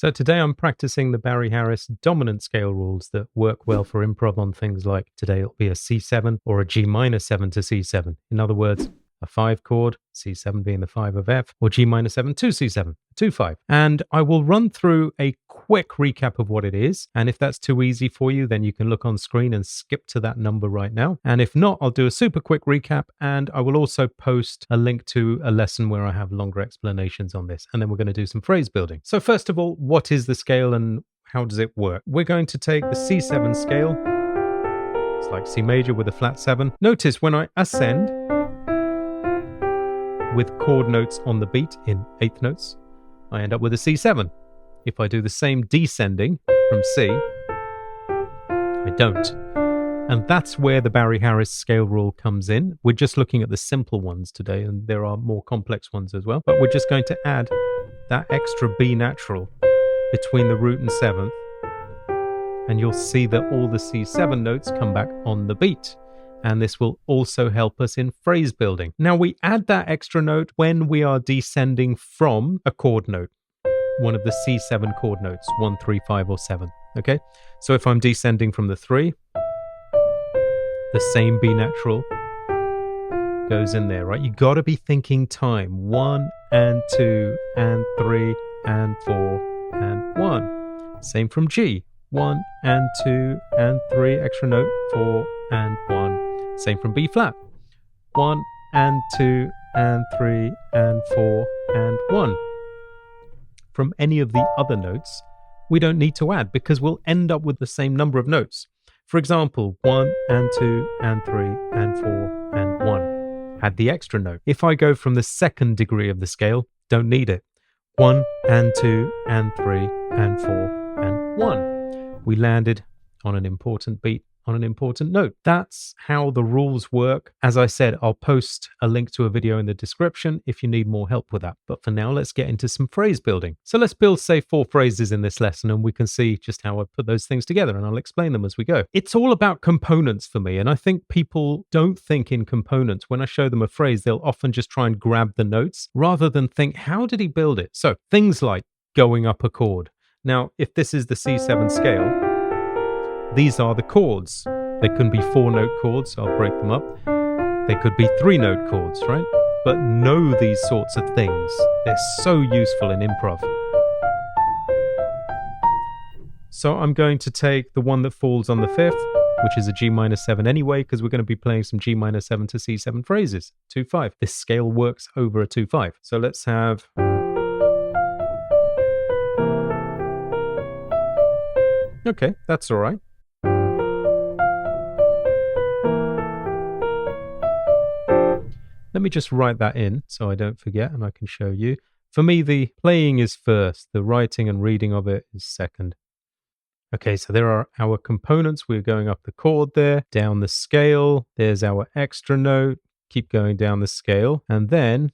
So today I'm practicing the Barry Harris dominant scale rules that work well for improv on things like today it'll be a C7 or a G minor 7 to C7. In other words, a 5 chord, C7 being the 5 of F, or G minor 7 to C7, 2-5. And I will run through a quick recap of what it is. And if that's too easy for you, then you can look on screen and skip to that number right now. And if not, I'll do a super quick recap. And I will also post a link to a lesson where I have longer explanations on this. And then we're going to do some phrase building. So first of all, what is the scale and how does it work? We're going to take the C7 scale. It's like C major with a flat 7. Notice when I ascend, with chord notes on the beat in eighth notes, I end up with a C7. If I do the same descending from C, I don't. And that's where the Barry Harris scale rule comes in. We're just looking at the simple ones today, and there are more complex ones as well. But we're just going to add that extra B natural between the root and seventh, and you'll see that all the C7 notes come back on the beat. And this will also help us in phrase building. Now we add that extra note when we are descending from a chord note, one of the C7 chord notes, 1, 3, 5, or 7. Okay, so if I'm descending from the 3, the same B natural goes in there, right? You got to be thinking time. 1 and 2 and 3 and 4 and 1. Same from G. 1 and 2 and 3, extra note, 4 and 1. Same from B flat. 1 and 2 and 3 and 4 and 1. From any of the other notes, we don't need to add because we'll end up with the same number of notes. For example, 1 and 2 and 3 and 4 and 1. Add the extra note. If I go from the second degree of the scale, don't need it. 1 and 2 and 3 and 4 and 1. We landed on an important beat, on an important note. That's how the rules work. As I said, I'll post a link to a video in the description if you need more help with that. But for now, let's get into some phrase building. So let's build, say, 4 phrases in this lesson, and we can see just how I put those things together, and I'll explain them as we go. It's all about components for me, and I think people don't think in components. When I show them a phrase, they'll often just try and grab the notes rather than think, how did he build it? So things like going up a chord. Now, if this is the C7 scale, these are the chords. They can be 4-note chords, so I'll break them up. They could be 3-note chords, right? But know these sorts of things. They're so useful in improv. So I'm going to take the one that falls on the 5th, which is a G minor 7 anyway, because we're going to be playing some G minor 7 to C7 phrases, 2-5. This scale works over a 2-5. So let's have... Okay, that's all right. Let me just write that in so I don't forget and I can show you. For me, the playing is first. The writing and reading of it is second. Okay, so there are our components. We're going up the chord there, down the scale. There's our extra note. Keep going down the scale. And then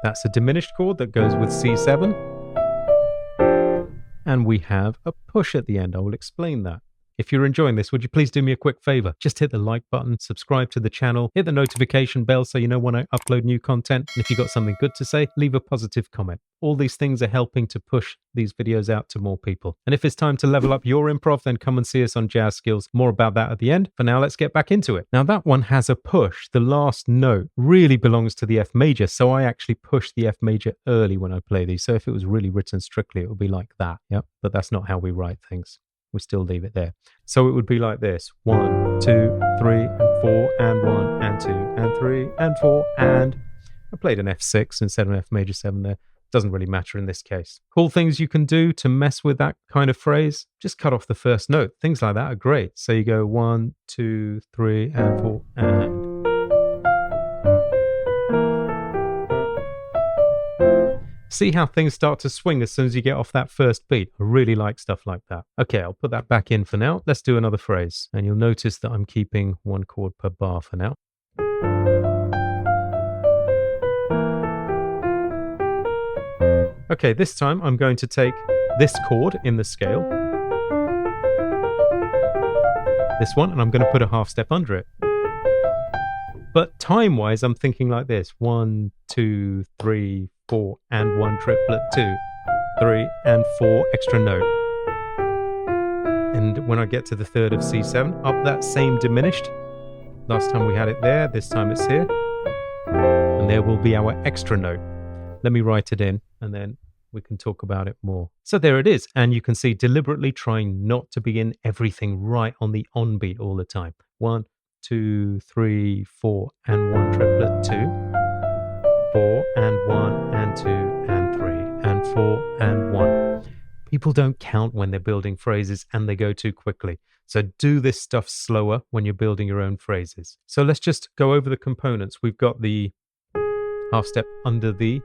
that's a diminished chord that goes with C7. And we have a push at the end. I will explain that. If you're enjoying this, would you please do me a quick favor? Just hit the like button, subscribe to the channel, hit the notification bell so you know when I upload new content. And if you've got something good to say, leave a positive comment. All these things are helping to push these videos out to more people. And if it's time to level up your improv, then come and see us on Jazz Skills. More about that at the end. For now, let's get back into it. Now that one has a push. The last note really belongs to the F major. So I actually push the F major early when I play these. So if it was really written strictly, it would be like that. Yep. But that's not how we write things. We still leave it there. So it would be like this. 1, 2, 3, and 4, and 1, and 2, and 3, and 4, and... I played an F6 instead of an F major 7 there. Doesn't really matter in this case. Cool things you can do to mess with that kind of phrase. Just cut off the first note. Things like that are great. So you go 1, 2, 3, and 4, and... See how things start to swing as soon as you get off that first beat. I really like stuff like that. Okay, I'll put that back in for now. Let's do another phrase. And you'll notice that I'm keeping 1 chord per bar for now. Okay, this time I'm going to take this chord in the scale, this one, and I'm going to put a half step under it. But time-wise, I'm thinking like this. 1, 2, 3, 4, and 1 triplet, 2, 3, and 4 extra note. And when I get to the third of C7, up that same diminished. Last time we had it there, this time it's here. And there will be our extra note. Let me write it in, and then we can talk about it more. So there it is. And you can see deliberately trying not to begin everything right on the on beat all the time. 1, 2, 3, 4, and 1 triplet, 2, 4, and 1, and 2, and 3, and 4, and 1. People don't count when they're building phrases and they go too quickly. So do this stuff slower when you're building your own phrases. So let's just go over the components. We've got the half step under the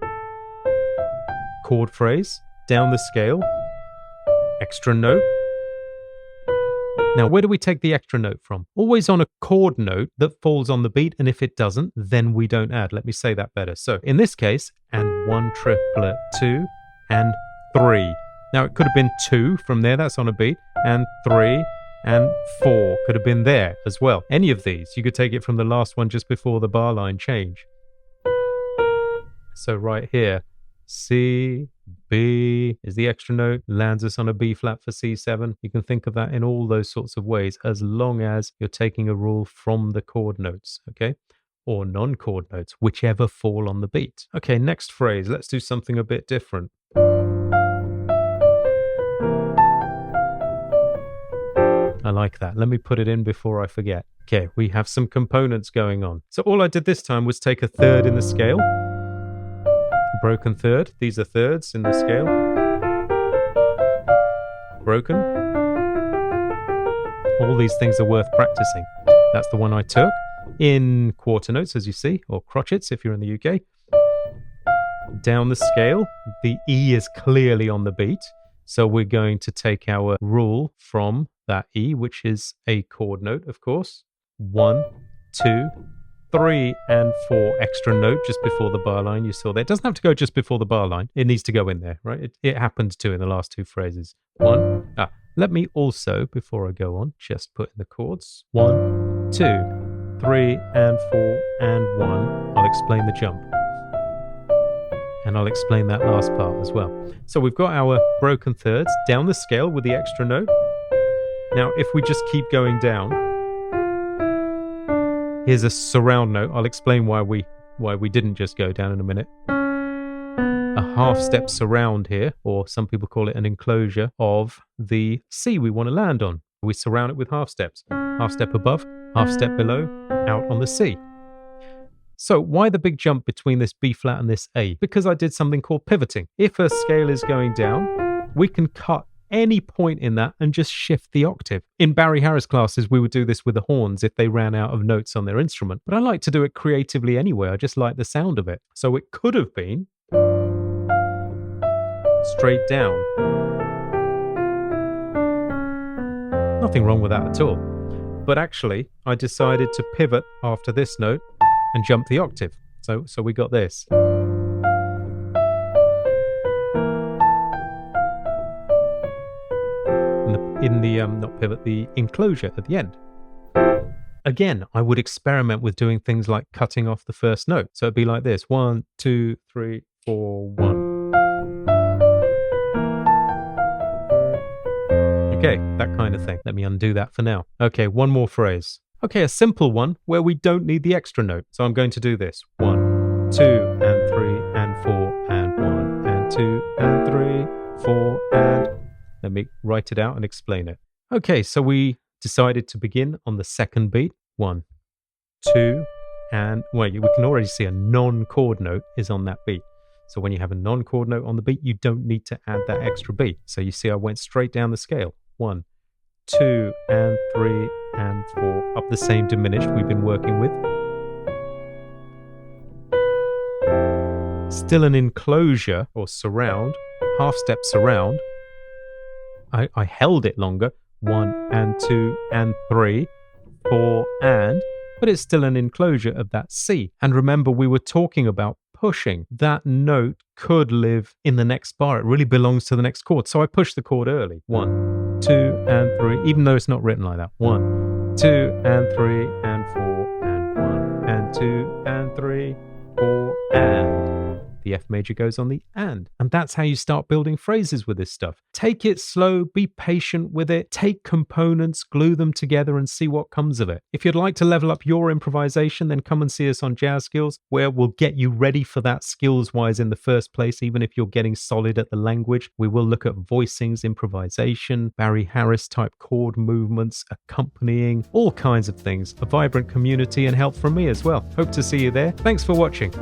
chord phrase, down the scale, extra note. Now, where do we take the extra note from? Always on a chord note that falls on the beat, and if it doesn't, then we don't add. Let me say that better. So in this case, and 1 triplet, 2, and 3. Now, it could have been 2 from there, that's on a beat, and 3, and 4 could have been there as well. Any of these. You could take it from the last one just before the bar line change. So right here, C, B is the extra note, lands us on a B flat for C7. You can think of that in all those sorts of ways, as long as you're taking a rule from the chord notes, okay? Or non-chord notes, whichever fall on the beat. Okay, next phrase. Let's do something a bit different. I like that. Let me put it in before I forget. Okay, we have some components going on. So all I did this time was take a third in the scale. Broken third. These are thirds in the scale. Broken. All these things are worth practicing. That's the one I took in quarter notes, as you see, or crotchets if you're in the UK. Down the scale, the E is clearly on the beat. So we're going to take our rule from that E, which is a chord note, of course. 1, 2, 3, and 4 extra note just before the bar line. You saw that. It doesn't have to go just before the bar line. It needs to go in there, right? It happened to in the last two phrases. 1. Let me also, before I go on, just put in the chords. 1, 2, 3, and 4, and 1. I'll explain the jump. And I'll explain that last part as well. So we've got our broken thirds down the scale with the extra note. Now, if we just keep going down, here's a surround note. I'll explain why we didn't just go down in a minute. A half step surround here, or some people call it an enclosure of the C we want to land on. We surround it with half steps. Half step above, half step below, out on the C. So why the big jump between this B flat and this A? Because I did something called pivoting. If a scale is going down, we can cut any point in that and just shift the octave. In Barry Harris classes, we would do this with the horns if they ran out of notes on their instrument. But I like to do it creatively anyway. I just like the sound of it. So it could have been straight down. Nothing wrong with that at all. But actually, I decided to pivot after this note and jump the octave. So we got this. In the not pivot, the enclosure at the end. Again, I would experiment with doing things like cutting off the first note. So it'd be like this: 1, 2, 3, 4, 1. Okay, that kind of thing. Let me undo that for now. Okay, one more phrase. Okay, a simple one where we don't need the extra note. So I'm going to do this: 1, 2, and 3, and 4, and 1, and 2, and 3, 4, and... Let me write it out and explain it. Okay, so we decided to begin on the second beat. 1, 2, and... Well, we can already see a non-chord note is on that beat. So when you have a non-chord note on the beat, you don't need to add that extra beat. So you see I went straight down the scale. 1, 2, and 3, and 4. Up the same diminished we've been working with. Still an enclosure or surround, half step surround. I held it longer. 1, and 2, and 3, 4, and... But it's still an enclosure of that C. And remember, we were talking about pushing. That note could live in the next bar. It really belongs to the next chord. So I pushed the chord early. 1, 2, and 3, even though it's not written like that. 1, 2, and 3, and 4, and 1, and 2 and 3, 4 and. The F major goes on the and. And that's how you start building phrases with this stuff. Take it slow, be patient with it, take components, glue them together and see what comes of it. If you'd like to level up your improvisation, then come and see us on Jazz Skills, where we'll get you ready for that skills-wise in the first place, even if you're getting solid at the language. We will look at voicings, improvisation, Barry Harris type chord movements, accompanying, all kinds of things. A vibrant community and help from me as well. Hope to see you there. Thanks for watching.